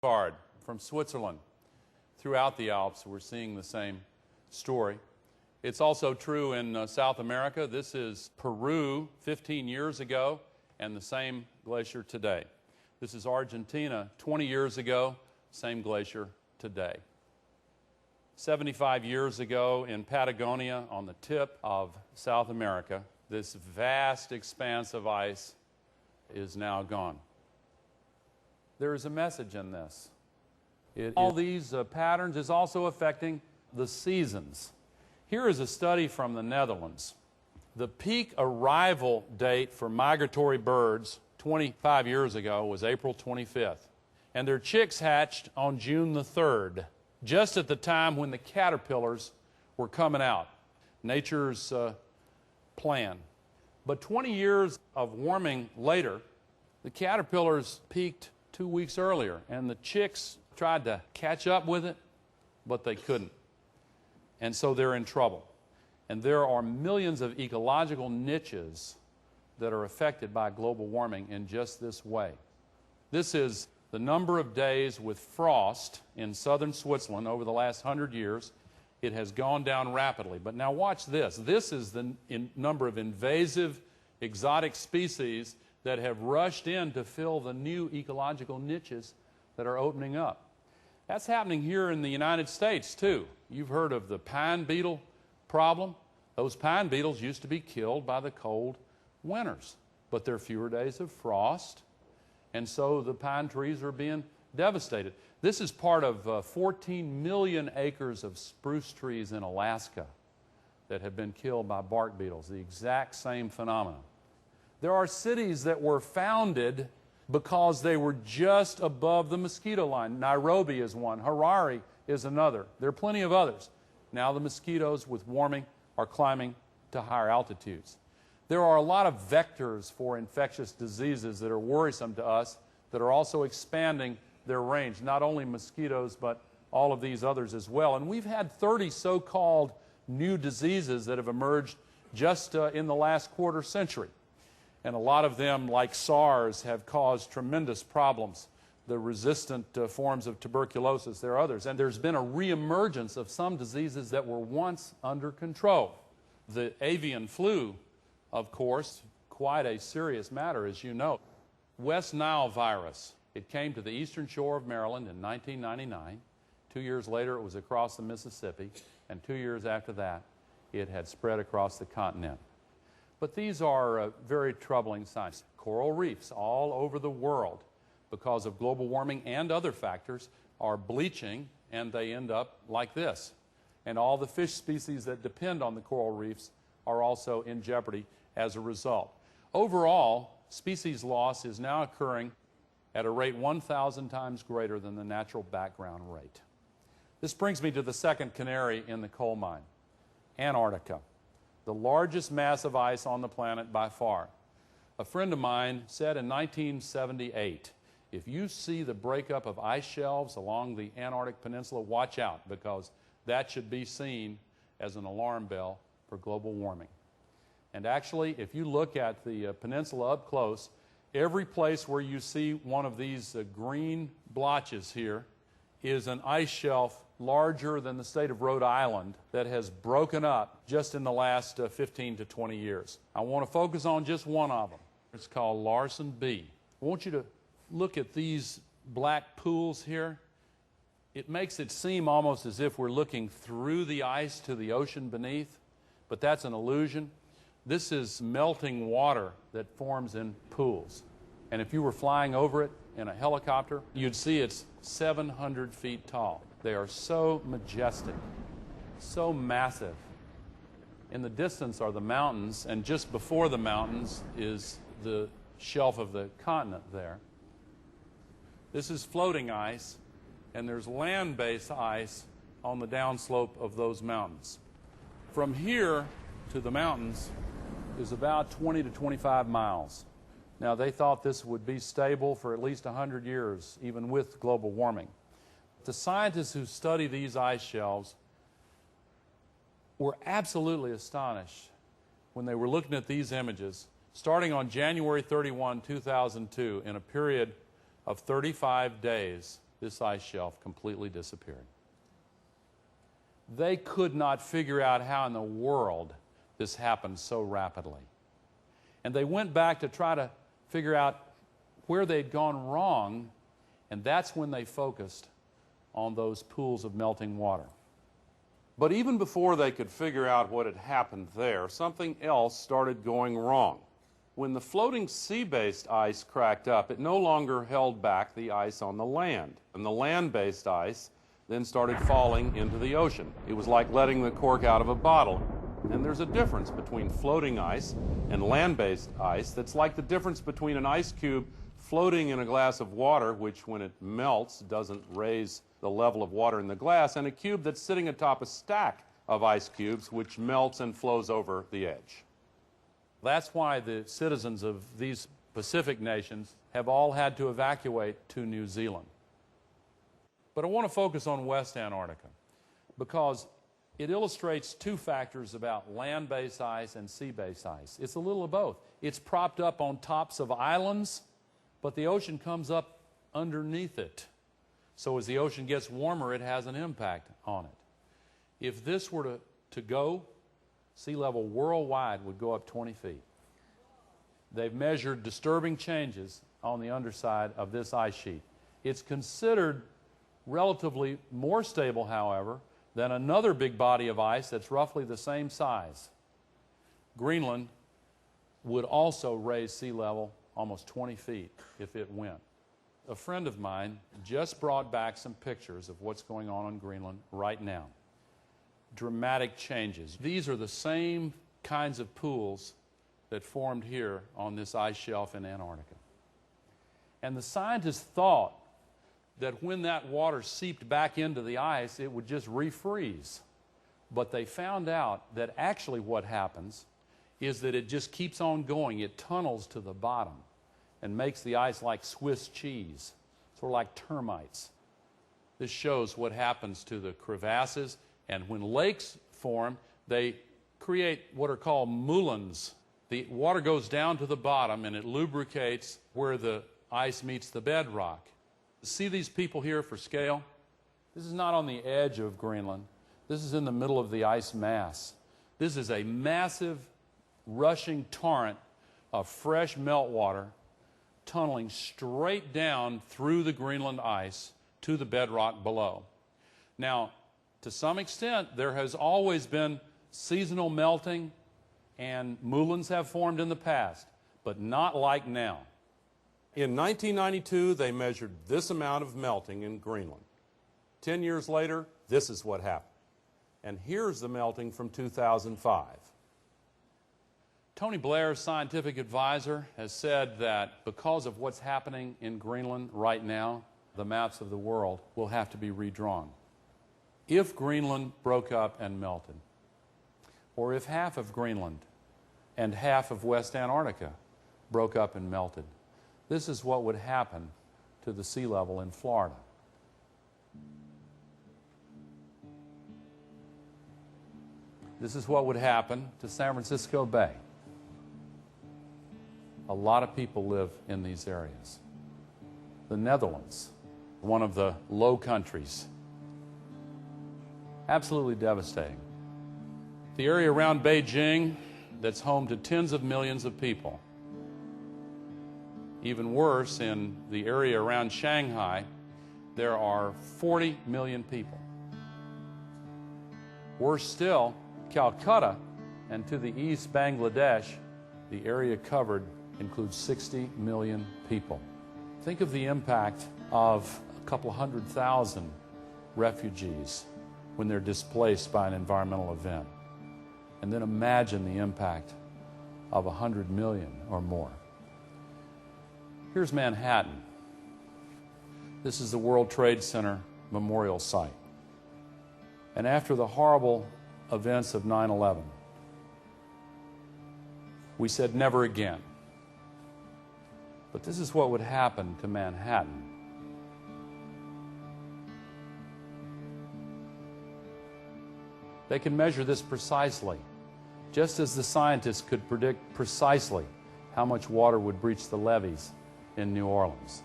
card from Switzerland. Throughout the Alps, we're seeing the same story. It's also true in South America. This is Peru 15 years ago, and the same glacier today. This is Argentina 20 years ago, same glacier today. 75 years ago in Patagonia, on the tip of South America, this vast expanse of ice is now gone. There is a message in this. All these patterns is also affecting the seasons. Here is a study from the Netherlands. The peak arrival date for migratory birds 25 years ago was April 25th, and their chicks hatched on June the 3rd, just at the time when the caterpillars were coming out. Nature's plan. But 20 years of warming later, the caterpillars peaked 2 weeks earlier, and the chicks tried to catch up with it, but they couldn't. And so they're in trouble. And there are millions of ecological niches that are affected by global warming in just this way. This is the number of days with frost in southern Switzerland over the last 100 years. It has gone down rapidly. But now watch this. This is the number of invasive exotic species that have rushed in to fill the new ecological niches that are opening up. That's happening here in the United States, too. You've heard of the pine beetle problem. Those pine beetles used to be killed by the cold winters, but there are fewer days of frost, and so the pine trees are being devastated. This is part of 14 million acres of spruce trees in Alaska that have been killed by bark beetles, the exact same phenomenon. There are cities that were founded because they were just above the mosquito line. Nairobi is one. Harare is another. There are plenty of others. Now the mosquitoes, with warming, are climbing to higher altitudes. There are a lot of vectors for infectious diseases that are worrisome to us that are also expanding their range, not only mosquitoes, but all of these others as well. And we've had 30 so-called new diseases that have emerged just in the last quarter century. And a lot of them, like SARS, have caused tremendous problems. The resistant forms of tuberculosis, there are others. And there's been a reemergence of some diseases that were once under control. The avian flu, of course, quite a serious matter, as you know. West Nile virus. It came to the eastern shore of Maryland in 1999. 2 years later, it was across the Mississippi. And 2 years after that, it had spread across the continent. But these are very troubling signs. Coral reefs all over the world, because of global warming and other factors, are bleaching, and they end up like this. And all the fish species that depend on the coral reefs are also in jeopardy as a result. Overall, species loss is now occurring at a rate 1,000 times greater than the natural background rate. This brings me to the second canary in the coal mine, Antarctica, the largest mass of ice on the planet by far. A friend of mine said in 1978, if you see the breakup of ice shelves along the Antarctic Peninsula, watch out, because that should be seen as an alarm bell for global warming. And actually, if you look at the peninsula up close, every place where you see one of these green blotches here is an ice shelf larger than the state of Rhode Island that has broken up just in the last 15 to 20 years. I want to focus on just one of them. It's called Larsen B. I want you to look at these black pools here. It makes it seem almost as if we're looking through the ice to the ocean beneath, but that's an illusion. This is melting water that forms in pools. And if you were flying over it in a helicopter, you'd see it's 700 feet tall. They are so majestic, so massive. In the distance are the mountains, and just before the mountains is the shelf of the continent there. This is floating ice, and there's land-based ice on the downslope of those mountains. From here to the mountains is about 20 to 25 miles. Now, they thought this would be stable for at least 100 years, even with global warming. The scientists who study these ice shelves were absolutely astonished when they were looking at these images, starting on January 31, 2002, in a period of 35 days. this ice shelf completely disappeared. They could not figure out how in the world this happened so rapidly. And they went back to try to figure out where they'd gone wrong, and that's when they focused on those pools of melting water. But even before they could figure out what had happened there, something else started going wrong. When the floating sea-based ice cracked up, it no longer held back the ice on the land, and the land-based ice then started falling into the ocean. It was like letting the cork out of a bottle. And there's a difference between floating ice and land-based ice that's like the difference between an ice cube floating in a glass of water, which when it melts doesn't raise the level of water in the glass, and a cube that's sitting atop a stack of ice cubes, which melts and flows over the edge. That's why the citizens of these Pacific nations have all had to evacuate to New Zealand. But I want to focus on West Antarctica because it illustrates two factors about land-based ice and sea-based ice. It's a little of both. It's propped up on tops of islands, but the ocean comes up underneath it. So as the ocean gets warmer, it has an impact on it. If this were to go, sea level worldwide would go up 20 feet. They've measured disturbing changes on the underside of this ice sheet. It's considered relatively more stable, however, than another big body of ice that's roughly the same size. Greenland would also raise sea level almost 20 feet if it went. A friend of mine just brought back some pictures of what's going on in Greenland right now. Dramatic changes. These are the same kinds of pools that formed here on this ice shelf in Antarctica. And the scientists thought that when that water seeped back into the ice, it would just refreeze. But they found out that actually what happens is that it just keeps on going. It tunnels to the bottom and makes the ice like Swiss cheese, sort of like termites. This shows what happens to the crevasses, and when lakes form, they create what are called moulins. The water goes down to the bottom and it lubricates where the ice meets the bedrock. See these people here for scale? This is not on the edge of Greenland. This is in the middle of the ice mass. This is a massive, rushing torrent of fresh meltwater tunneling straight down through the Greenland ice to the bedrock below. Now, to some extent, there has always been seasonal melting, and moulins have formed in the past, but not like now. In 1992, they measured this amount of melting in Greenland. 10 years later, this is what happened. And here's the melting from 2005. Tony Blair's scientific advisor has said that because of what's happening in Greenland right now, the maps of the world will have to be redrawn. If Greenland broke up and melted, or if half of Greenland and half of West Antarctica broke up and melted, this is what would happen to the sea level in Florida. This is what would happen to San Francisco Bay. A lot of people live in these areas. The Netherlands, one of the low countries. Absolutely devastating. The area around Beijing, that's home to tens of millions of people. Even worse, in the area around Shanghai, there are 40 million people. Worse still, Calcutta and to the east, Bangladesh, the area covered includes 60 million people. Think of the impact of a couple 100,000 refugees when they're displaced by an environmental event. And then imagine the impact of 100 million or more. Here's Manhattan. This is the World Trade Center Memorial Site. And after the horrible events of 9/11, we said never again. But this is what would happen to Manhattan. They can measure this precisely, just as the scientists could predict precisely how much water would breach the levees in New Orleans.